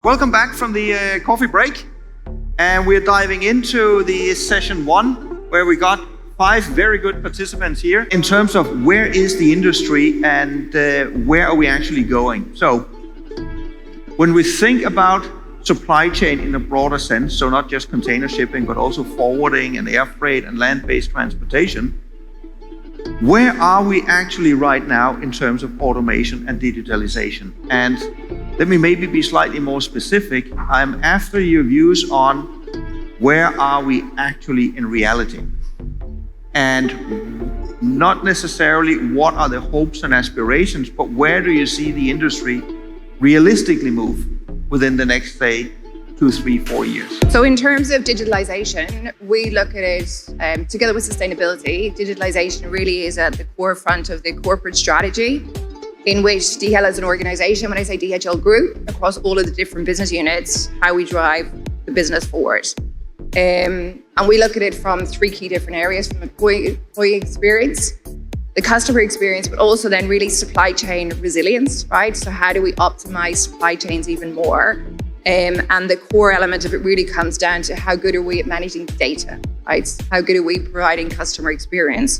Welcome back from the coffee break, and we're diving into the session 1, where we got 5 very good participants here in terms of where is the industry and where are we actually going. So when we think about supply chain in a broader sense, so not just container shipping, but also forwarding and air freight and land-based transportation, where are we actually right now in terms of automation and digitalization? And let me maybe be slightly more specific. I'm after your views on where are we actually in reality? And not necessarily what are the hopes and aspirations, but where do you see the industry realistically move within the next, say, 2, 3, 4 years? So in terms of digitalization, we look at it together with sustainability. Digitalization really is at the forefront of the corporate strategy in which DHL as an organization, when I say DHL Group, across all of the different business units, how we drive the business forward. And we look at it from 3 key different areas: from employee experience, the customer experience, but also then really supply chain resilience, right? So how do we optimize supply chains even more? And the core element of it really comes down to how good are we at managing data, right? How good are we providing customer experience?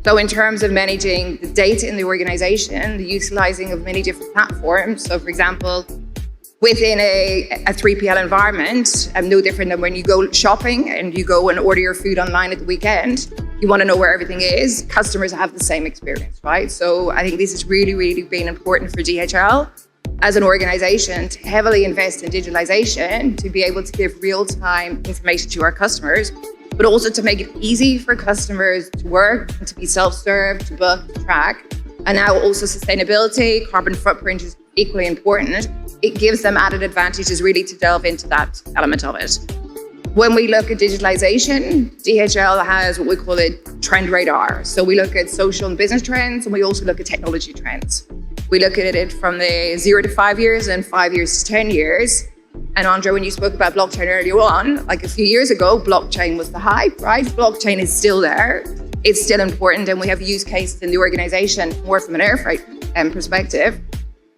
So in terms of managing the data in the organization, the utilizing of many different platforms. So for example, within a 3PL environment, no different than when you go shopping and you go and order your food online at the weekend, you want to know where everything is. Customers have the same experience, right? So I think this has really, really been important for DHL as an organization to heavily invest in digitalization, to be able to give real-time information to our customers, but also to make it easy for customers to work and to be self-serve, to book, to track. And now also sustainability, carbon footprint is equally important. It gives them added advantages really to delve into that element of it. When we look at digitalization, DHL has what we call a trend radar. So we look at social and business trends, and we also look at technology trends. We look at it from the 0 to 5 years and 5 years to 10 years. And Andre, when you spoke about blockchain earlier on, like a few years ago, blockchain was the hype, right? Blockchain is still there. It's still important, and we have use cases in the organization more from an air freight perspective,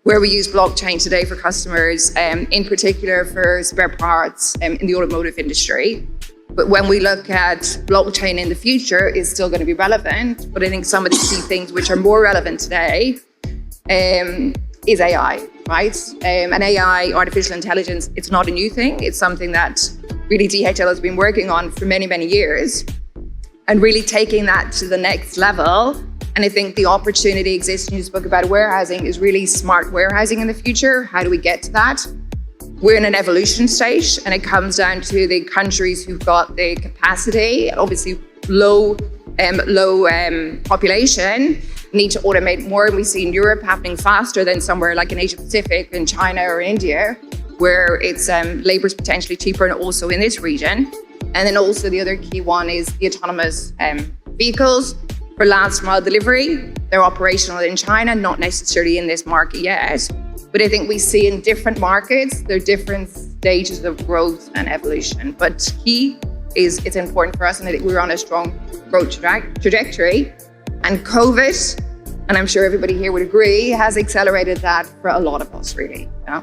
where we use blockchain today for customers, in particular for spare parts in the automotive industry. But when we look at blockchain in the future, it's still going to be relevant. But I think some of the key things which are more relevant today is AI, right? And AI, artificial intelligence, it's not a new thing. It's something that really DHL has been working on for many, many years, and really taking that to the next level. And I think the opportunity exists, and you spoke about warehousing, is really smart warehousing in the future. How do we get to that? We're in an evolution stage, and it comes down to the countries who've got the capacity, obviously low population, need to automate more. And we see in Europe happening faster than somewhere like in Asia Pacific, in China or India, where it's labor is potentially cheaper, and also in this region. And then also the other key one is the autonomous vehicles for last mile delivery. They're operational in China, not necessarily in this market yet. But I think we see in different markets, there are different stages of growth and evolution. But key is it's important for us, and I think we're on a strong growth trajectory. And COVID, and I'm sure everybody here would agree, has accelerated that for a lot of us, really. Yeah.